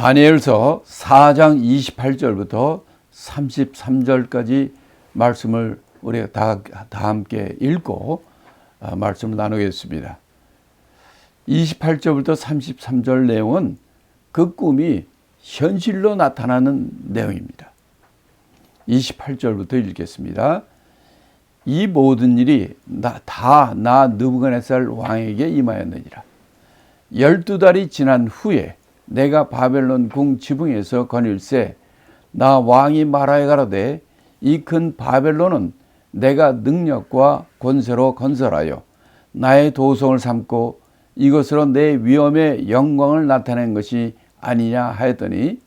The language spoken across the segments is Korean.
다니엘서 4장 28절부터 33절까지 말씀을 우리가 다 함께 읽고 말씀을 나누겠습니다. 28절부터 33절 내용은 그 꿈이 현실로 나타나는 내용입니다. 28절부터 읽겠습니다. 이 모든 일이 다 느부갓네살 왕에게 임하였느니라. 12달이 지난 후에 내가 바벨론 궁 지붕에서 거닐새 나 왕이 말하여 가로되 이 큰 바벨론은 내가 능력과 권세로 건설하여 나의 도성을 삼고 이것으로 내 위엄의 영광을 나타낸 것이 아니냐 하였더니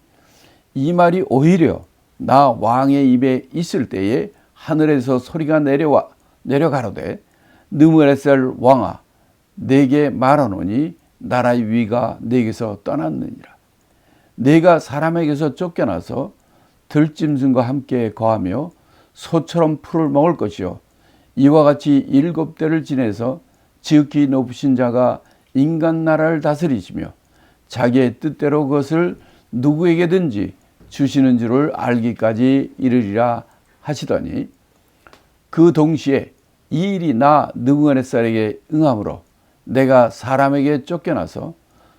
이 말이 오히려 나 왕의 입에 있을 때에 하늘에서 소리가 내려가로되 느부갓네살 왕아 내게 말하노니 나라의 위가 내게서 떠났느니라. 내가 사람에게서 쫓겨나서 들짐승과 함께 거하며 소처럼 풀을 먹을 것이요 이와 같이 7대를 지내서 지극히 높으신 자가 인간 나라를 다스리시며 자기의 뜻대로 그것을 누구에게든지 주시는 줄을 알기까지 이르리라 하시더니 그 동시에 이 일이 나 느부갓네살에게 응함으로 내가 사람에게 쫓겨나서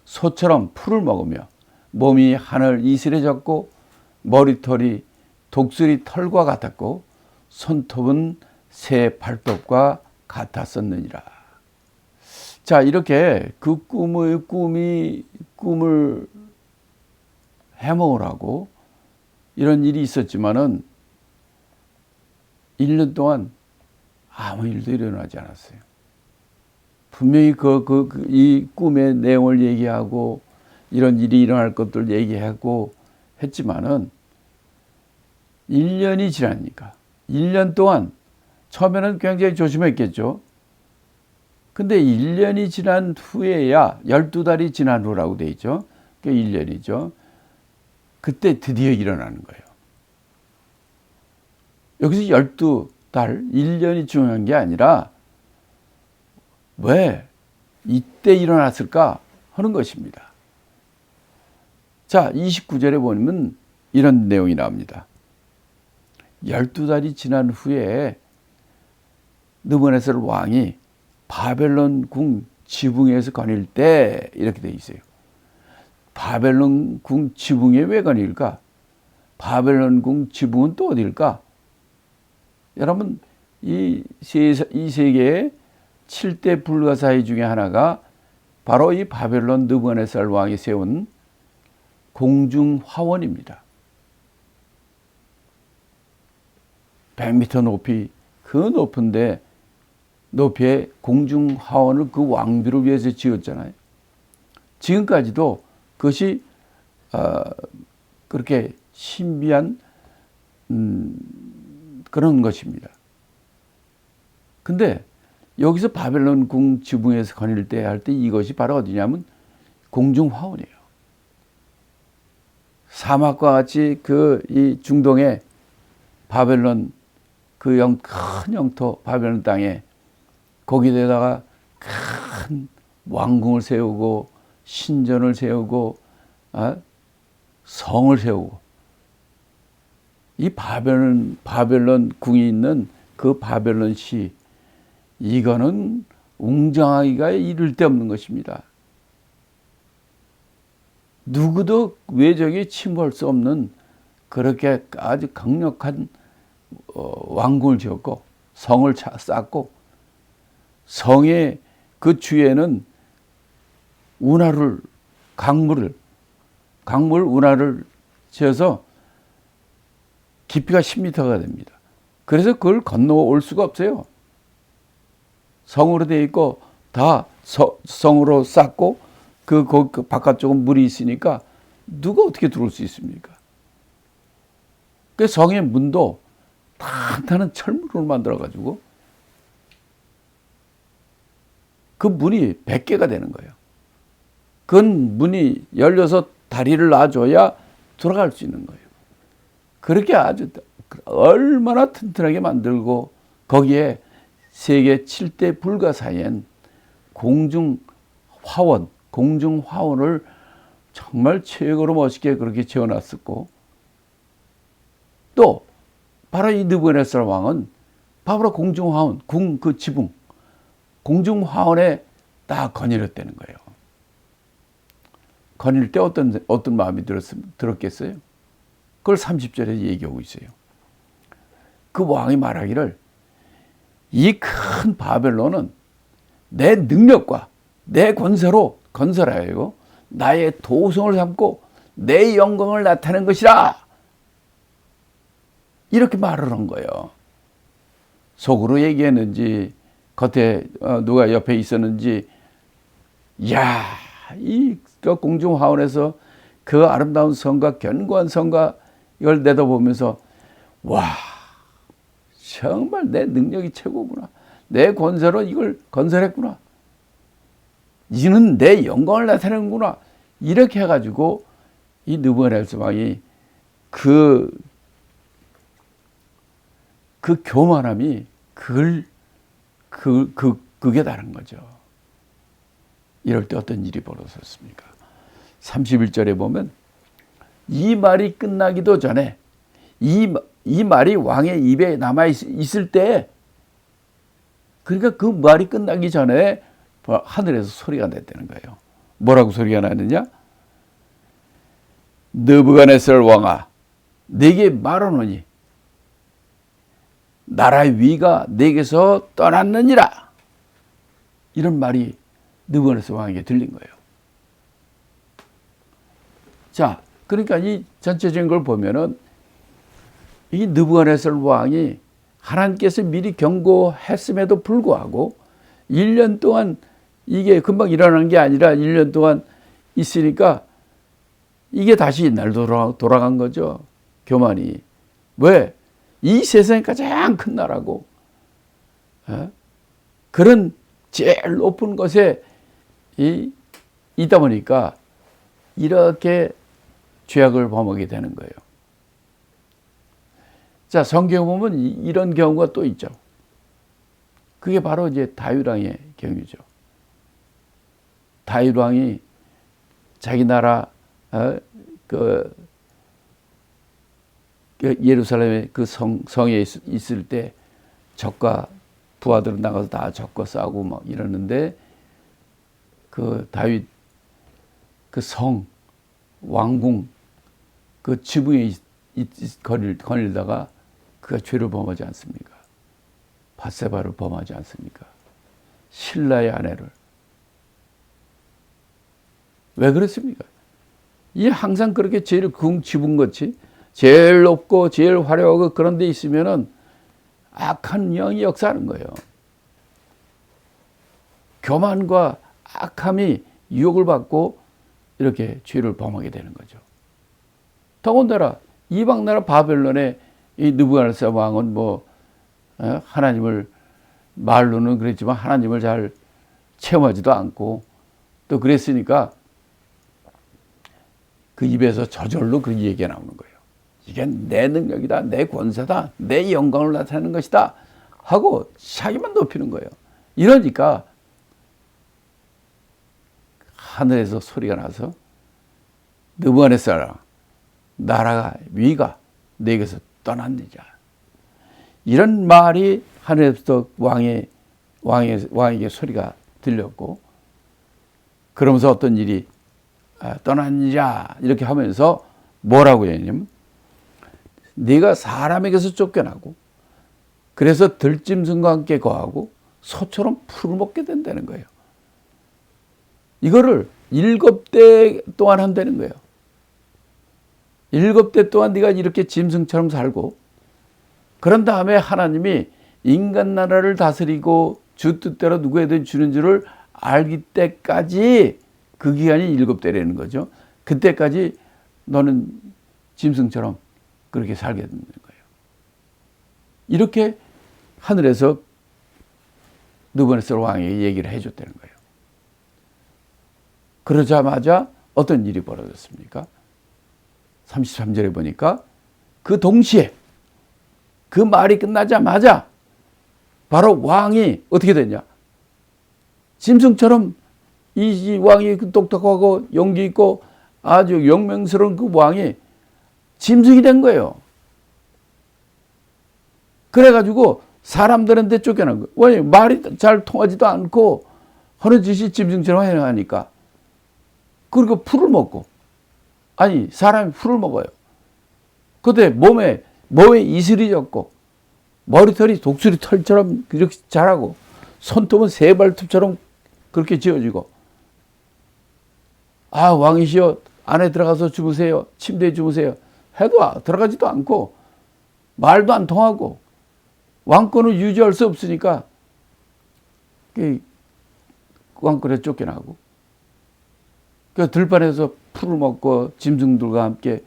소처럼 풀을 먹으며 몸이 하늘 이슬해졌고 머리털이 독수리 털과 같았고 손톱은 새 발톱과 같았었느니라. 자, 이렇게 그 꿈을 해먹으라고 이런 일이 있었지만은 1년 동안 아무 일도 일어나지 않았어요. 분명히 이 꿈의 내용을 얘기하고 이런 일이 일어날 것들 얘기하고 했지만은 1년이 지나니까 1년 동안 처음에는 굉장히 조심했겠죠. 근데 1년이 지난 후에야 12달이 지난 후라고 돼 있죠. 그게 1년이죠. 그때 드디어 일어나는 거예요. 여기서 12달, 1년이 중요한 게 아니라 왜 이때 일어났을까 하는 것입니다. 자, 29절에 보면 이런 내용이 나옵니다. 12달이 지난 후에 느부갓네살 왕이 바벨론 궁 지붕에서 거닐 때 이렇게 돼 있어요. 바벨론 궁 지붕에 왜 거닐까? 바벨론 궁 지붕은 또 어딜까? 여러분, 이 세계의 7대 불가사의 중에 하나가 바로 이 바벨론 느부갓네살 왕이 세운 공중화원입니다. 100m 높이 그 높은데 높이의 공중화원을 그 왕비를 위해서 지었잖아요. 지금까지도 그것이 그렇게 신비한 그런 것입니다. 근데 여기서 바벨론 궁 지붕에서 거닐 때 할 때 이것이 바로 어디냐면 공중화원이에요. 사막과 같이 이 중동의 바벨론 큰 영토 바벨론 땅에 거기에다가 큰 왕궁을 세우고 신전을 세우고 성을 세우고 이 바벨론 궁이 있는 그 바벨론시 이거는 웅장하기가 이를 데 없는 것입니다. 누구도 외적이 침범할 수 없는 그렇게 아주 강력한 왕궁을 지었고 성을 쌓고 성의 그 주위에는 강물 운하를 지어서 깊이가 10m가 됩니다. 그래서 그걸 건너올 수가 없어요. 성으로 되어 있고 다 성으로 쌓고 그 바깥쪽은 물이 있으니까 누가 어떻게 들어올 수 있습니까? 그 성의 문도 탄탄한 철문으로 만들어가지고 그 문이 100개가 되는 거예요. 그 문이 열려서 다리를 놔줘야 들어갈 수 있는 거예요. 그렇게 아주 얼마나 튼튼하게 만들고 거기에 세계 7대 불가사의엔 공중화원을 정말 최고로 멋있게 그렇게 지어놨었고, 또 바로 이 느부갓네살 왕은 바로 공중화원, 궁 그 지붕, 공중화원에 딱 거닐었다는 거예요. 거닐 때 어떤 마음이 들었겠어요? 그걸 30절에 얘기하고 있어요. 그 왕이 말하기를, 이 큰 바벨론은 내 능력과 내 권세로 건설하여 나의 도성을 삼고 내 영광을 나타낸 것이라. 이렇게 말을 한 거예요. 속으로 얘기했는지 겉에 누가 옆에 있었는지, 야, 이 공중화원에서 그 아름다운 성과, 견고한 성과 이걸 내다보면서, 와, 정말 내 능력이 최고구나. 내 권세로 이걸 건설했구나. 이는 내 영광을 나타내는구나. 이렇게 해가지고 이 느부갓네살 왕이 그 교만함이 그게 다른 거죠. 이럴 때 어떤 일이 벌어졌습니까? 31절에 보면 이 말이 끝나기도 전에 이 말이 왕의 입에 남아 있을 때, 그러니까 그 말이 끝나기 전에 하늘에서 소리가 났다는 거예요. 뭐라고 소리가 나느냐? 느부갓네살 왕아, 내게 말하노니 나라의 위가 내게서 떠났느니라. 이런 말이 느부갓네살 왕에게 들린 거예요. 자, 그러니까 이 전체적인 걸 보면은 이 느부갓네살 왕이 하나님께서 미리 경고했음에도 불구하고 1년 동안, 이게 금방 일어난 게 아니라 1년 동안 있으니까 이게 다시 옛날 돌아간 거죠. 교만이. 왜? 이 세상에 가장 큰 나라고, 그런 제일 높은 것에 있다 보니까 이렇게 죄악을 범하게 되는 거예요. 자, 성경에 보면 이런 경우가 또 있죠. 그게 바로 이제 다윗 왕의 경우죠. 다윗 왕이 자기 나라 예루살렘의 그 성에 있을 때 적과 부하들은 나가서 다 적과 싸우고 막 이러는데, 그 다윗 그 성 왕궁 그 지붕에 거닐다가 그가 죄를 범하지 않습니까? 밧세바를 범하지 않습니까? 신라의 아내를. 왜 그랬습니까? 이 항상 그렇게 제일 지붕같이 제일 높고 제일 화려하고 그런 데 있으면은 악한 영이 역사하는 거예요. 교만과 악함이 유혹을 받고 이렇게 죄를 범하게 되는 거죠. 더군다나 이방 나라 바벨론의 이 느부갓네살 왕은 하나님을, 말로는 그랬지만 하나님을 잘 체험하지도 않고, 또 그랬으니까 그 입에서 저절로 그런 얘기가 나오는 거예요. 이게 내 능력이다, 내 권세다, 내 영광을 나타내는 것이다 하고 자기만 높이는 거예요. 이러니까 하늘에서 소리가 나서, 느부갓네살아, 나라가 위가 내게서 떠났느냐. 이런 말이 하늘에서 왕에게 소리가 들렸고, 그러면서 어떤 일이 떠났느냐 이렇게 하면서 뭐라고 했냐면, 네가 사람에게서 쫓겨나고 그래서 들짐승과 함께 거하고 소처럼 풀을 먹게 된다는 거예요. 이거를 7대 동안 한다는 거예요. 7대 동안 네가 이렇게 짐승처럼 살고, 그런 다음에 하나님이 인간 나라를 다스리고 주 뜻대로 누구에든 주는 줄을 알기 때까지, 그 기간이 7대라는 거죠. 그때까지 너는 짐승처럼 그렇게 살게 되는 거예요. 이렇게 하늘에서 느부갓네살 왕에게 얘기를 해줬다는 거예요. 그러자마자 어떤 일이 벌어졌습니까? 33절에 보니까 그 동시에 그 말이 끝나자마자 바로 왕이 어떻게 됐냐? 짐승처럼 이 왕이 똑똑하고 용기 있고 아주 영명스러운 그 왕이 짐승이 된 거예요. 그래가지고 사람들한테 쫓겨난 거예요. 왜? 말이 잘 통하지도 않고 하는 짓이 짐승처럼 행하니까. 그리고 풀을 먹고, 아니 사람이 풀을 먹어요. 그때 몸에 이슬이 졌고 머리털이 독수리 털처럼 이렇게 자라고 손톱은 세발톱처럼 그렇게 지어지고, 아 왕이시여 안에 들어가서 주무세요, 침대에 주무세요 해도 들어가지도 않고 말도 안 통하고 왕권을 유지할 수 없으니까 왕권에 쫓겨나고, 그 들판에서 풀을 먹고 짐승들과 함께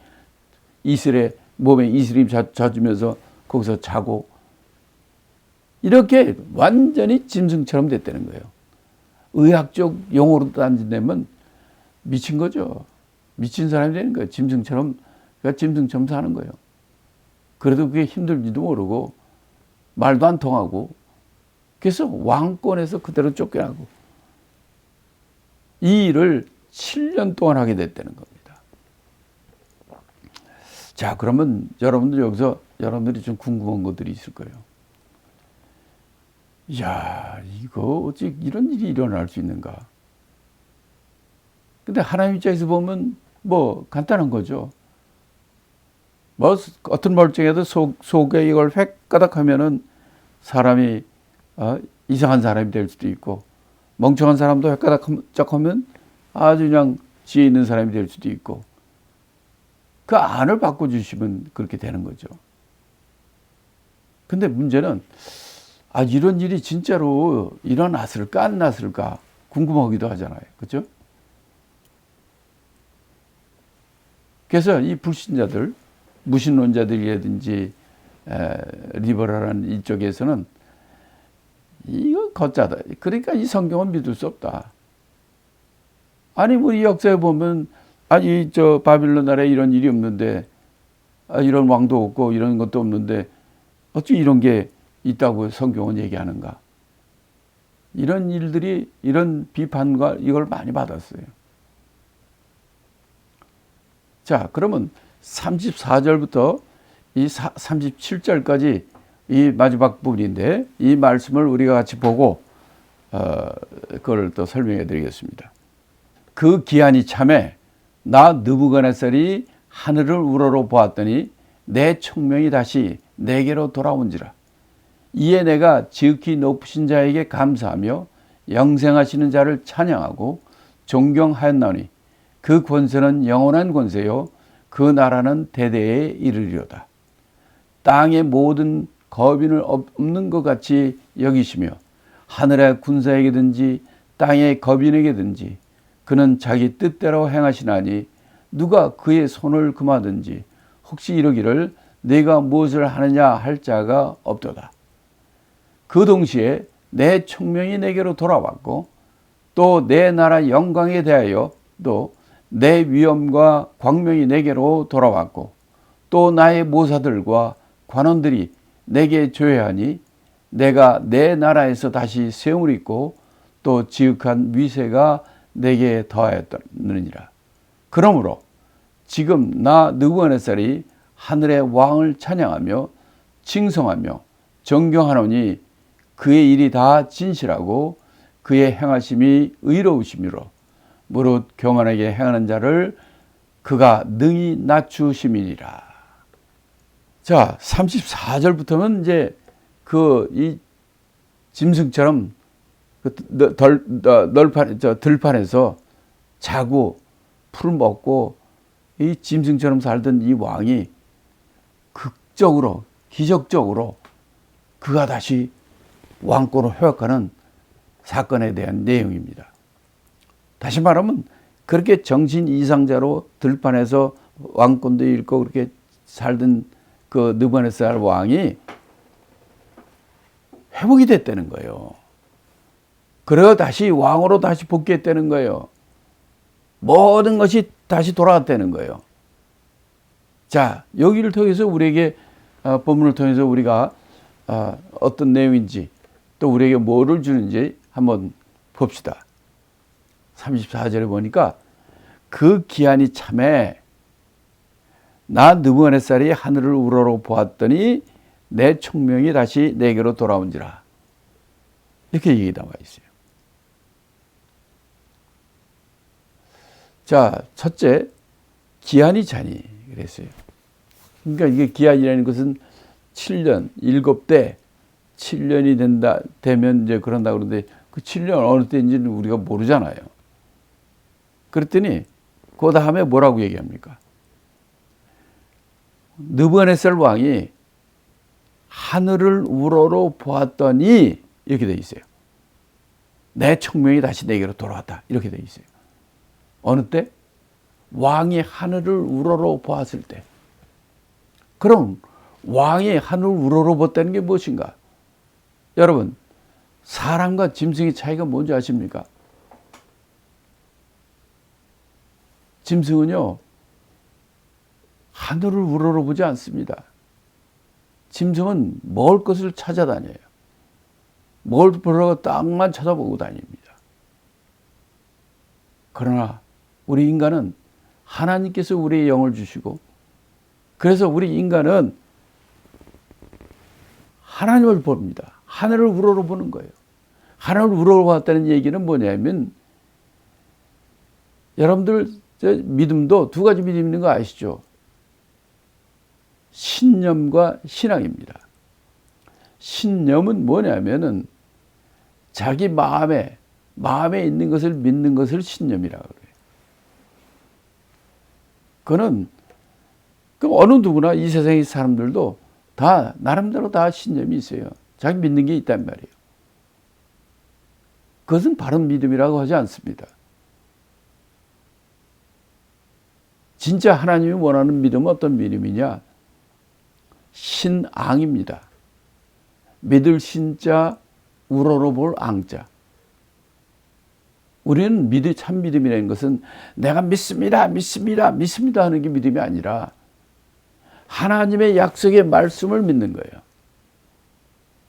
몸에 이슬이 젖으면서 거기서 자고, 이렇게 완전히 짐승처럼 됐다는 거예요. 의학적 용어로 따지면 미친 거죠. 미친 사람이 되는 거예요. 짐승처럼 사는 거예요. 그래도 그게 힘들지도 모르고 말도 안 통하고, 그래서 왕권에서 그대로 쫓겨나고 이 일을 7년 동안 하게 됐다는 겁니다. 자, 그러면 여러분들 여기서 여러분들이 좀 궁금한 것들이 있을 거예요. 야, 이거 어찌 이런 일이 일어날 수 있는가? 근데 하나님 입장에서 보면 뭐 간단한 거죠. 뭐 어떤 멀쩡해도 속에 이걸 획가닥 하면은 사람이 이상한 사람이 될 수도 있고, 멍청한 사람도 획가닥 하면 아주 그냥 지혜 있는 사람이 될 수도 있고, 그 안을 바꿔주시면 그렇게 되는 거죠. 근데 문제는 이런 일이 진짜로 일어났을까 안 났을까 궁금하기도 하잖아요. 그렇죠? 그래서 이 불신자들, 무신론자들이라든지 리버럴한 이쪽에서는 이거 거짜다, 그러니까 이 성경은 믿을 수 없다. 아니 우리 역사에 보면 바빌론 나라에 이런 일이 없는데, 이런 왕도 없고 이런 것도 없는데 어찌 이런 게 있다고 성경은 얘기하는가? 이런 일들이, 이런 비판과 이걸 많이 받았어요. 자, 그러면 34절부터 이 37절까지 이 마지막 부분인데, 이 말씀을 우리가 같이 보고 그걸 또 설명해 드리겠습니다. 그 기한이 참에 나 느부갓네살이 하늘을 우러러 보았더니 내 총명이 다시 내게로 돌아온지라. 이에 내가 지극히 높으신 자에게 감사하며 영생하시는 자를 찬양하고 존경하였나니 그 권세는 영원한 권세요 그 나라는 대대에 이르리로다. 땅의 모든 거민을 없는 것 같이 여기시며 하늘의 군사에게든지 땅의 거민에게든지 그는 자기 뜻대로 행하시나니 누가 그의 손을 금하든지 혹시 이러기를 내가 무엇을 하느냐 할 자가 없도다. 그 동시에 내 총명이 내게로 돌아왔고 또 내 나라 영광에 대하여 또 내 위엄과 광명이 내게로 돌아왔고 또 나의 모사들과 관원들이 내게 조회하니 내가 내 나라에서 다시 세움을 입고 또 지극한 위세가 내게 더하였느니라. 그러므로 지금 나 느부갓네살이 하늘의 왕을 찬양하며 칭송하며 존경하노니 그의 일이 다 진실하고 그의 행하심이 의로우심이로 무릇 교만하게 행하는 자를 그가 능히 낮추심이니라. 자, 34절부터는 이제 이 짐승처럼 들판에서 자고 풀 먹고 이 짐승처럼 살던 이 왕이 극적으로, 기적적으로 그가 다시 왕권을 회복하는 사건에 대한 내용입니다. 다시 말하면 그렇게 정신 이상자로 들판에서 왕권도 잃고 그렇게 살던 그 느부갓네살 왕이 회복이 됐다는 거예요. 그래서 다시 왕으로 다시 복귀했다는 거예요. 모든 것이 다시 돌아왔다는 거예요. 자, 여기를 통해서 우리에게 본문을 통해서 우리가 어떤 내용인지 또 우리에게 뭐를 주는지 한번 봅시다. 34절에 보니까 그 기한이 참에 나 느부갓네살이 하늘을 우러러 보았더니 내 총명이 다시 내게로 돌아온지라. 이렇게 얘기 나와 있어요. 자, 첫째, 기한이 차니 그랬어요. 그러니까 이게 기한이라는 것은 7년, 7대 7년이 되면 이제 그런다 그러는데 그 7년 어느 때인지는 우리가 모르잖아요. 그랬더니 그 다음에 뭐라고 얘기합니까? 느부갓네살 왕이 하늘을 우러러 보았더니 이렇게 돼 있어요. 내 총명이 다시 내게로 돌아왔다. 이렇게 돼 있어요. 어느 때? 왕이 하늘을 우러러 보았을 때. 그럼 왕이 하늘을 우러러 봤다는 게 무엇인가? 여러분, 사람과 짐승의 차이가 뭔지 아십니까? 짐승은요, 하늘을 우러러 보지 않습니다. 짐승은 먹을 것을 찾아다녀요. 먹을 보러 땅만 쳐다보고 다닙니다. 그러나 우리 인간은 하나님께서 우리의 영을 주시고, 그래서 우리 인간은 하나님을 봅니다. 하늘을 우러러 보는 거예요. 하늘을 우러러 봤다는 얘기는 뭐냐면, 여러분들 믿음도 두 가지 믿음 있는 거 아시죠? 신념과 신앙입니다. 신념은 뭐냐면은 자기 마음에 있는 것을 믿는 것을 신념이라고 그래요. 그거는 어느 누구나 이 세상의 사람들도 다 나름대로 다 신념이 있어요. 자기 믿는 게 있단 말이에요. 그것은 바른 믿음이라고 하지 않습니다. 진짜 하나님이 원하는 믿음은 어떤 믿음이냐? 신앙입니다. 믿을 신자, 우러러 볼 앙자. 우리는 참 믿음이라는 것은 내가 믿습니다 하는 게 믿음이 아니라 하나님의 약속의 말씀을 믿는 거예요.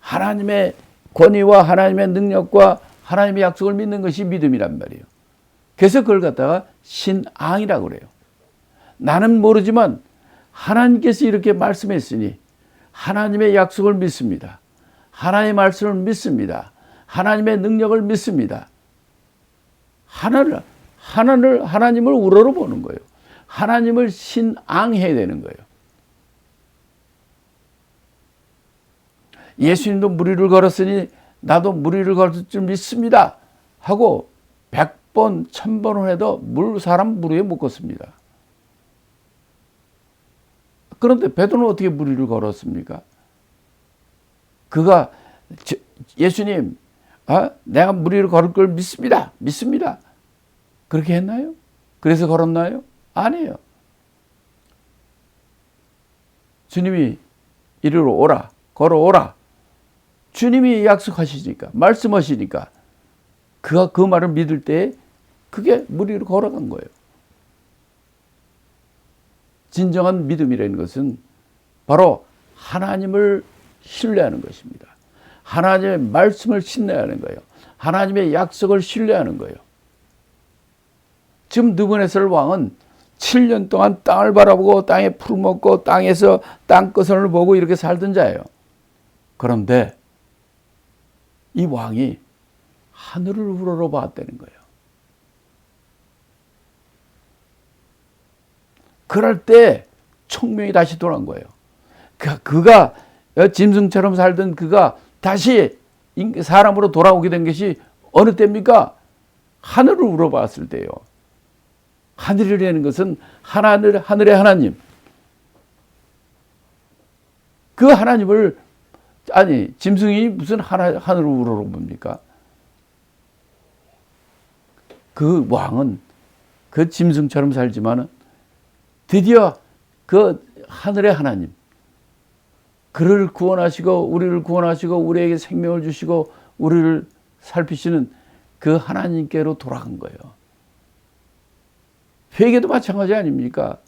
하나님의 권위와 하나님의 능력과 하나님의 약속을 믿는 것이 믿음이란 말이에요. 그래서 그걸 갖다가 신앙이라고 그래요. 나는 모르지만 하나님께서 이렇게 말씀했으니 하나님의 약속을 믿습니다. 하나님의 말씀을 믿습니다. 하나님의 능력을 믿습니다. 하나님을 우러러 보는 거예요. 하나님을 신앙해야 되는 거예요. 예수님도 무리를 걸었으니 나도 무리를 걸을 줄 믿습니다 하고 100번, 1000번을 해도 사람 무리에 못 걷습니다. 그런데 베드로는 어떻게 무리를 걸었습니까? 그가 예수님, 내가 무리를 걸을 걸 믿습니다. 그렇게 했나요? 그래서 걸었나요? 아니에요. 주님이 이리로 오라, 걸어오라. 주님이 약속하시니까, 말씀하시니까 그가 그 말을 믿을 때 그게 무리로 걸어간 거예요. 진정한 믿음이라는 것은 바로 하나님을 신뢰하는 것입니다. 하나님의 말씀을 신뢰하는 거예요. 하나님의 약속을 신뢰하는 거예요. 지금 느부갓네살 왕은 7년 동안 땅을 바라보고 땅에 풀 먹고 땅에서 땅끝을 보고 이렇게 살던 자예요. 그런데 이 왕이 하늘을 우러러 봤다는 거예요. 그럴 때 총명이 다시 돌아온 거예요. 그가 짐승처럼 살던 그가 다시 사람으로 돌아오게 된 것이 어느 때입니까? 하늘을 우러봤을 때요. 하늘이라는 것은 하늘의 하나님. 그 하나님을 짐승이 무슨 하늘을 우러봅니까? 그 왕은 그 짐승처럼 살지만은 드디어 그 하늘의 하나님, 그를 구원하시고 우리를 구원하시고 우리에게 생명을 주시고 우리를 살피시는 그 하나님께로 돌아간 거예요. 회개도 마찬가지 아닙니까?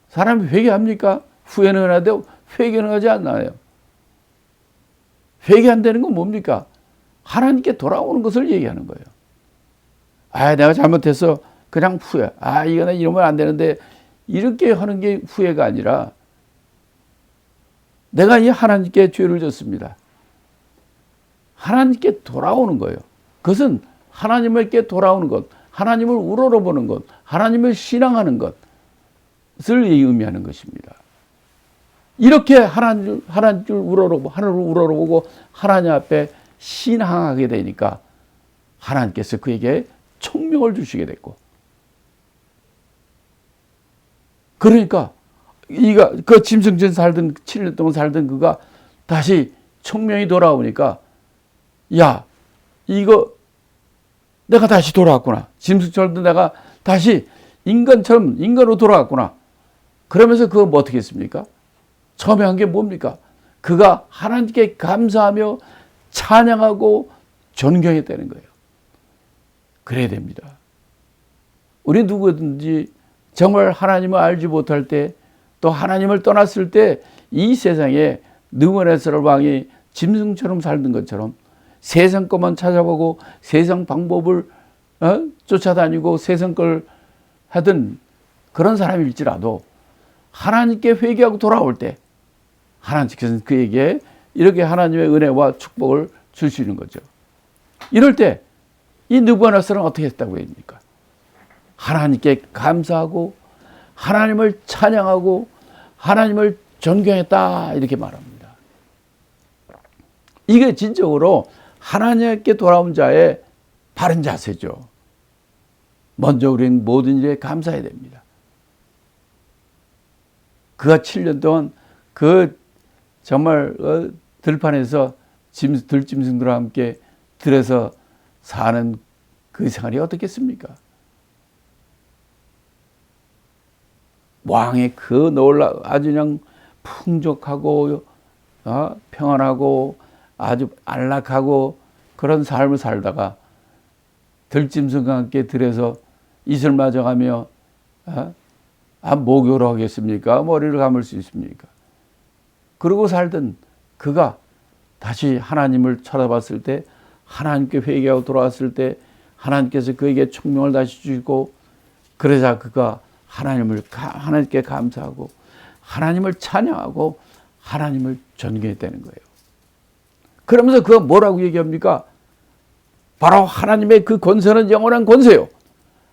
사람이 회개합니까? 후회는 하되 회개는 하지 않나요? 회개한다는 건 뭡니까? 하나님께 돌아오는 것을 얘기하는 거예요. 내가 잘못해서 그냥 후회. 아, 이거는 이러면 안 되는데 이렇게 하는 게 후회가 아니라 내가 이 하나님께 죄를 졌습니다. 하나님께 돌아오는 거예요. 그것은 하나님께 돌아오는 것, 하나님을 우러러보는 것, 하나님을 신앙하는 것을 의미하는 것입니다. 이렇게 하나님을 우러러보고 하나님 앞에 신앙하게 되니까 하나님께서 그에게 총명을 주시게 됐고, 그러니까 그 짐승전 살던 7년 동안 살던 그가 다시 총명이 돌아오니까, 야, 이거 내가 다시 돌아왔구나. 짐승처럼 내가 다시 인간처럼 인간으로 돌아왔구나. 그러면서 그거 뭐 어떻게 했습니까? 처음에 한 게 뭡니까? 그가 하나님께 감사하며 찬양하고 존경했다는 거예요. 그래야 됩니다. 우리 누구든지 정말 하나님을 알지 못할 때, 또 하나님을 떠났을 때 이 세상에 느부갓네살 왕이 짐승처럼 살던 것처럼 세상 것만 찾아보고 세상 방법을 쫓아다니고 세상 걸 하던 그런 사람일지라도 하나님께 회개하고 돌아올 때 하나님께서는 그에게 이렇게 하나님의 은혜와 축복을 주시는 거죠. 이럴 때 이 느부갓네살은 어떻게 했다고 합니까? 하나님께 감사하고 하나님을 찬양하고 하나님을 존경했다, 이렇게 말합니다. 이게 진정으로 하나님께 돌아온 자의 바른 자세죠. 먼저 우리는 모든 일에 감사해야 됩니다. 그가 7년 동안 그 정말 들판에서 들짐승들과 함께 들에서 사는 그 생활이 어떻겠습니까? 왕의 그 아주 그냥 풍족하고 평안하고 아주 안락하고 그런 삶을 살다가 들짐승과 함께 들에서 이슬 맞아가며 목욕을 하겠습니까? 머리를 감을 수 있습니까? 그러고 살던 그가 다시 하나님을 쳐다봤을 때, 하나님께 회개하고 돌아왔을 때 하나님께서 그에게 총명을 다시 주시고, 그러자 그가 하나님께 감사하고 하나님을 찬양하고 하나님을 존경했다는 거예요. 그러면서 그가 뭐라고 얘기합니까? 바로 하나님의 그 권세는 영원한 권세요,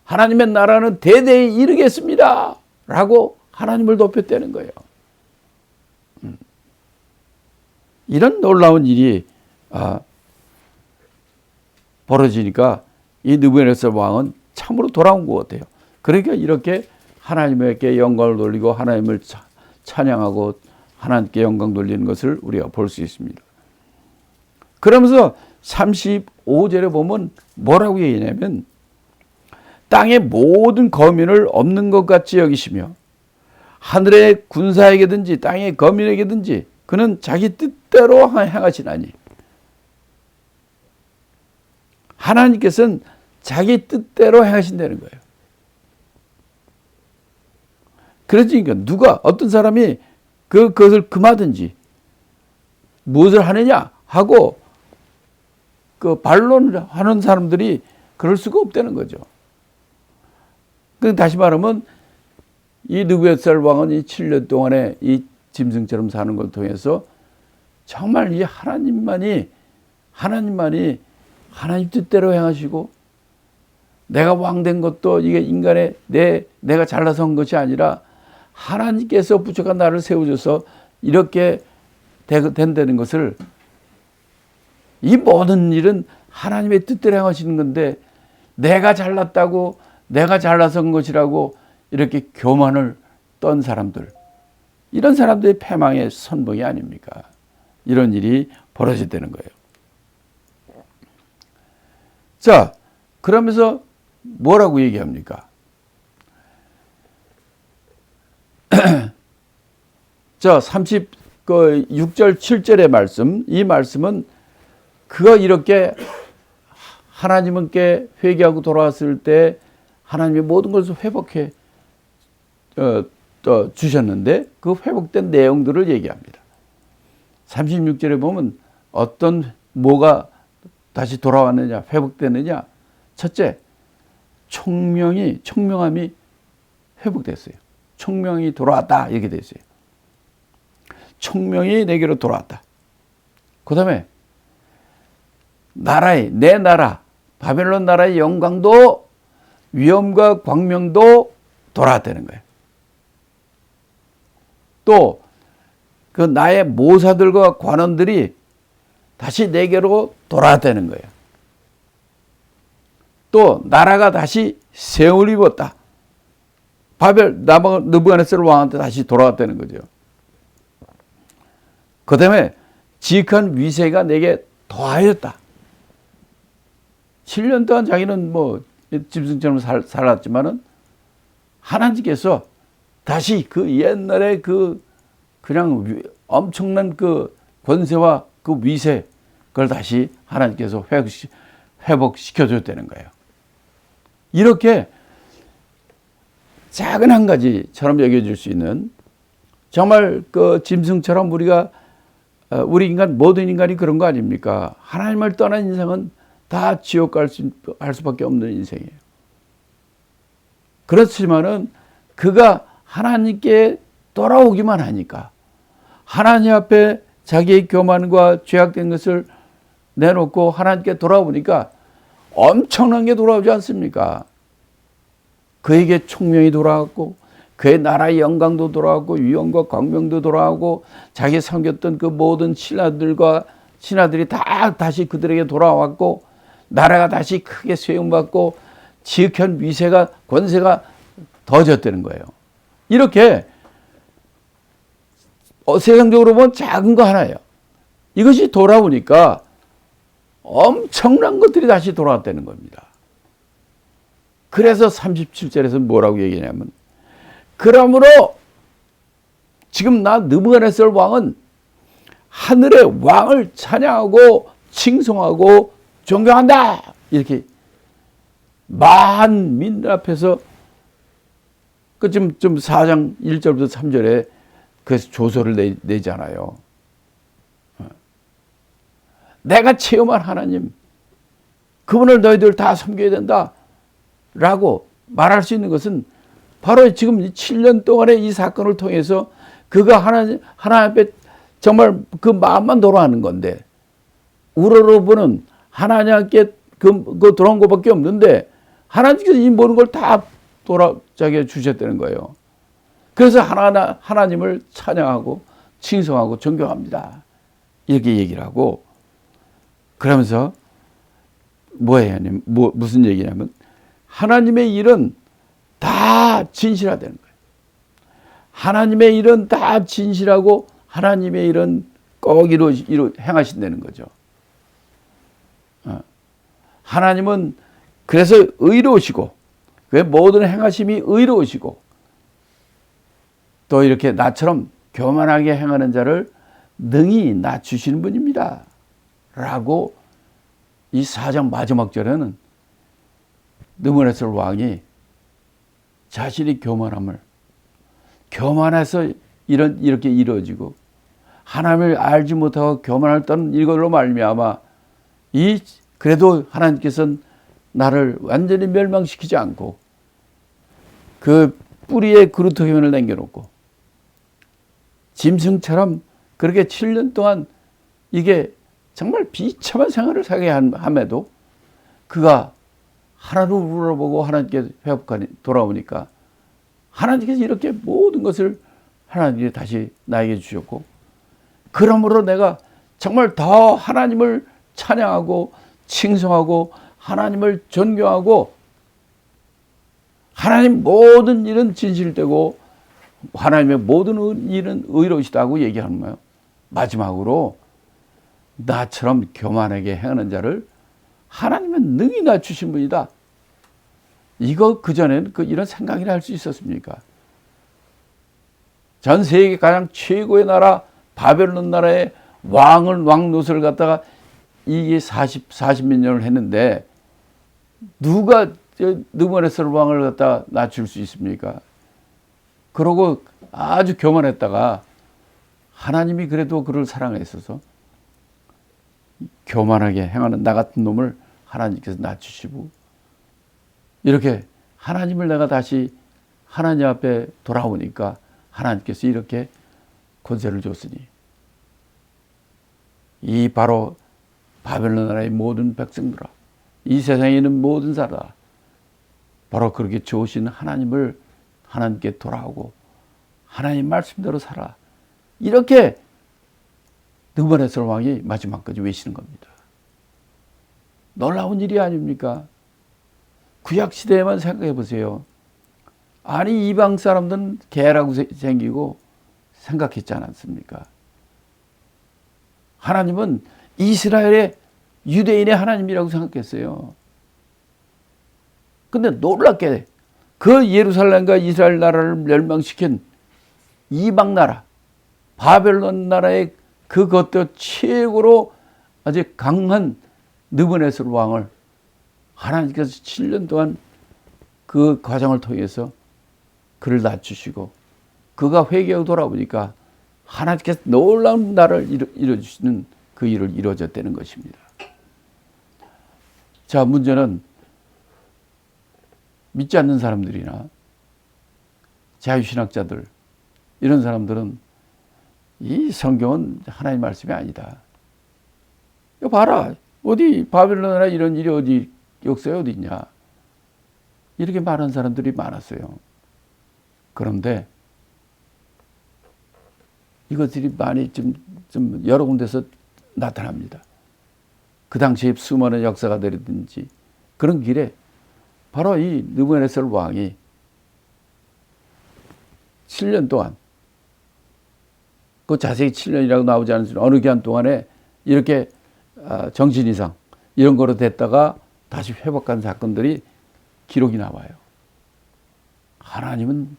하나님의 나라는 대대에 이르겠습니다 라고 하나님을 높였다는 거예요. 이런 놀라운 일이 벌어지니까 이 느부갓네살 왕은 참으로 돌아온 것 같아요. 그러니까 이렇게 하나님께 영광을 돌리고 하나님을 찬양하고 하나님께 영광 돌리는 것을 우리가 볼 수 있습니다. 그러면서 35절에 보면 뭐라고 얘기하냐면, 땅의 모든 거민을 없는 것 같이 여기시며 하늘의 군사에게든지 땅의 거민에게든지 그는 자기 뜻대로 행하시나니, 하나님께서는 자기 뜻대로 행하신다는 거예요. 그러니까 누가 어떤 사람이 그것을 금하든지 무엇을 하느냐 하고 그 반론하는 사람들이 그럴 수가 없다는 거죠. 다시 말하면 이 느부갓네살 왕은 이 7년 동안에 이 짐승처럼 사는 걸 통해서 정말 이 하나님만이 하나님 뜻대로 행하시고, 내가 왕된 것도 이게 인간의 내가 잘나서 한 것이 아니라 하나님께서 부족한 나를 세워줘서 이렇게 된다는 것을, 이 모든 일은 하나님의 뜻대로 행하시는 건데 내가 잘났다고 내가 잘나서 한 것이라고 이렇게 교만을 떤 사람들, 이런 사람들의 패망의 선봉이 아닙니까? 이런 일이 벌어졌다는 거예요. 자, 그러면서 뭐라고 얘기합니까? 자, 36절 7절의 말씀, 이 말씀은 그가 이렇게 하나님께 회개하고 돌아왔을 때 하나님이 모든 것을 회복해 주셨는데 그 회복된 내용들을 얘기합니다. 36절에 보면 뭐가 다시 돌아왔느냐, 회복되느냐. 첫째, 청명함이 회복됐어요. 청명이 돌아왔다 이렇게 됐어요. 청명이 내게로 돌아왔다. 그 다음에 내 나라 바벨론 나라의 영광도 위엄과 광명도 돌아왔다는 거예요. 또 그 나의 모사들과 관원들이 다시 내게로 돌아왔다는 거예요. 또 나라가 다시 세움을 입었다. 느부갓네살 왕한테 다시 돌아왔다는 거죠. 그 다음에 지극한 위세가 내게 더하였다. 7년 동안 자기는 뭐 짐승처럼 살았지만은 하나님께서 다시 그 옛날에 그냥 엄청난 그 권세와 그 위세 그걸 다시 하나님께서 회복시켜줬다는 거예요. 이렇게 작은 한 가지처럼 여겨질 수 있는 정말 그 짐승처럼 우리 인간 모든 인간이 그런 거 아닙니까? 하나님을 떠난 인생은 다 지옥 갈 수밖에 없는 인생이에요. 그렇지만은 그가 하나님께 돌아오기만 하니까 하나님 앞에 자기의 교만과 죄악된 것을 내놓고 하나님께 돌아오니까 엄청난 게 돌아오지 않습니까? 그에게 총명이 돌아왔고 그의 나라의 영광도 돌아왔고 위엄과 광명도 돌아오고 자기 섬겼던 그 모든 신하들이 다 다시 그들에게 돌아왔고 나라가 다시 크게 세움받고 지극한 위세가 권세가 더해졌다는 거예요. 이렇게 세상적으로 보면 작은 거 하나예요. 이것이 돌아오니까 엄청난 것들이 다시 돌아왔다는 겁니다. 그래서 37절에서 뭐라고 얘기하냐면 그러므로 지금 느부갓네살 왕은 하늘의 왕을 찬양하고 칭송하고 존경한다. 이렇게 만민 앞에서 좀 4장 1절부터 3절에 그래서 조서를 내잖아요. 내가 체험한 하나님, 그분을 너희들 다 섬겨야 된다. 라고 말할 수 있는 것은 바로 지금 7년 동안의 이 사건을 통해서 그가 하나님 앞에 정말 그 마음만 돌아가는 건데, 우러러보는 하나님께 그 돌아온 것밖에 없는데, 하나님께서 이 모든 걸 다 자기가 주셨다는 거예요. 그래서 하나님을 찬양하고 칭송하고 존경합니다. 이렇게 얘기를 하고, 그러면서 무슨 얘기냐면, 하나님의 일은 다 진실하다는 거예요. 하나님의 일은 다 진실하고 하나님의 일은 꼭 행하신다는 거죠. 하나님은 그래서 의로우시고 그 모든 행하심이 의로우시고 또 이렇게 나처럼 교만하게 행하는 자를 능히 낮추시는 분입니다. 라고 이 4장 마지막 절에는 느부갓네살 왕이 자신이 교만해서 이렇게 이루어지고 하나님을 알지 못하고 교만했던 이걸로 말미암아 그래도 하나님께서는 나를 완전히 멸망시키지 않고 그 뿌리에 그루터기면을 남겨놓고 짐승처럼 그렇게 7년 동안 이게 정말 비참한 생활을 살게 함에도 그가 하나를 물어보고 하나님께 회복하니 돌아오니까 하나님께서 이렇게 모든 것을 하나님께 다시 나에게 주셨고, 그러므로 내가 정말 더 하나님을 찬양하고 칭송하고 하나님을 존경하고 하나님 모든 일은 진실되고 하나님의 모든 일은 의로우시다고 얘기하는 거예요. 마지막으로 나처럼 교만하게 행하는 자를 하나님은 능히 낮추신 분이다. 이거 그전에는 이런 생각이나 할 수 있었습니까? 전 세계 가장 최고의 나라 바벨론 나라의 왕 노릇을 갖다가 이게 40몇 년을 했는데 누가 느부갓네살 왕을 갖다 낮출 수 있습니까? 그러고 아주 교만했다가 하나님이 그래도 그를 사랑했어서 교만하게 행하는 나 같은 놈을 하나님께서 낮추시고 이렇게 하나님을 내가 다시 하나님 앞에 돌아오니까 하나님께서 이렇게 권세를 줬으니 이 바로 바벨론 나라의 모든 백성들아, 이 세상에 있는 모든 사람, 바로 그렇게 좋으신 하나님을 하나님께 돌아오고 하나님 말씀대로 살아. 이렇게 느부갓네살 왕이 마지막까지 외치는 겁니다. 놀라운 일이 아닙니까? 구약 시대에만 생각해 보세요. 아니 이방 사람들은 개라고 생기고 생각했지 않았습니까? 하나님은 이스라엘의 유대인의 하나님이라고 생각했어요. 근데 놀랍게 그 예루살렘과 이스라엘 나라를 멸망시킨 이방 나라, 바벨론 나라의 그것도 최고로 아주 강한 느부갓네살 왕을 하나님께서 7년 동안 그 과정을 통해서 그를 낮추시고 그가 회개하고 돌아오니까 하나님께서 놀라운 나라를 이루어주시는 그 일을 이루어졌다는 것입니다. 자, 문제는 믿지 않는 사람들이나 자유신학자들, 이런 사람들은 이 성경은 하나님 말씀이 아니다. 이거 봐라. 어디 바벨론이나 이런 일이 어디 역사에 어디 있냐. 이렇게 말하는 사람들이 많았어요. 그런데 이것들이 많이 좀 여러 군데서 나타납니다. 그 당시에 수많은 역사가 내리든지 그런 길에 바로 이 느부갓네살 왕이 7년 동안, 그 자세히 7년이라고 나오지 않지만 어느 기간 동안에 이렇게 정신 이상 이런 거로 됐다가 다시 회복한 사건들이 기록이 나와요. 하나님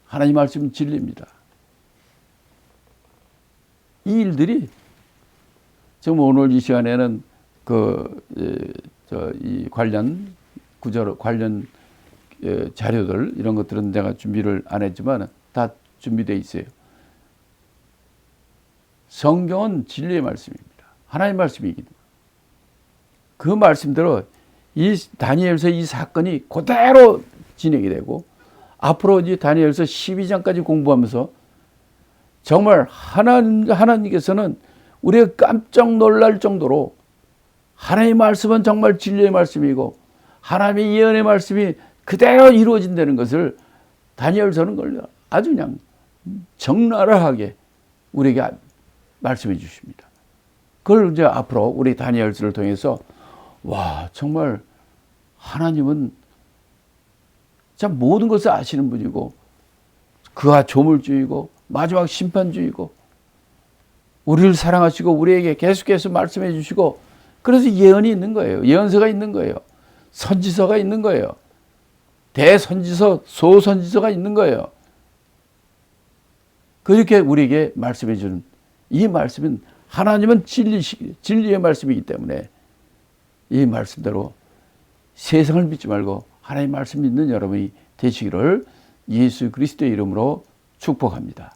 말씀은 진리입니다. 이 일들이 지금 오늘 이 시간에는 이 관련 구절, 관련 자료들 이런 것들은 내가 준비를 안 했지만 다 준비되어 있어요. 성경은 진리의 말씀입니다. 하나님의 말씀이기 때문에 그 말씀대로 이 다니엘서 이 사건이 그대로 진행이 되고 앞으로 이제 다니엘서 12장까지 공부하면서 정말 하나님께서는 우리가 깜짝 놀랄 정도로 하나님의 말씀은 정말 진리의 말씀이고 하나님의 예언의 말씀이 그대로 이루어진다는 것을 다니엘서는 걸 아주 그냥 적나라하게 우리에게 말씀해 주십니다. 그걸 이제 앞으로 우리 다니엘서를 통해서 와, 정말 하나님은 참 모든 것을 아시는 분이고 그가 조물주의고 마지막 심판주의고 우리를 사랑하시고 우리에게 계속해서 말씀해 주시고 그래서 예언이 있는 거예요. 예언서가 있는 거예요. 선지서가 있는 거예요. 대선지서, 소선지서가 있는 거예요. 그렇게 우리에게 말씀해 주는 이 말씀은 하나님은 진리의 말씀이기 때문에 이 말씀대로 세상을 믿지 말고 하나님의 말씀 믿는 여러분이 되시기를 예수 그리스도의 이름으로 축복합니다.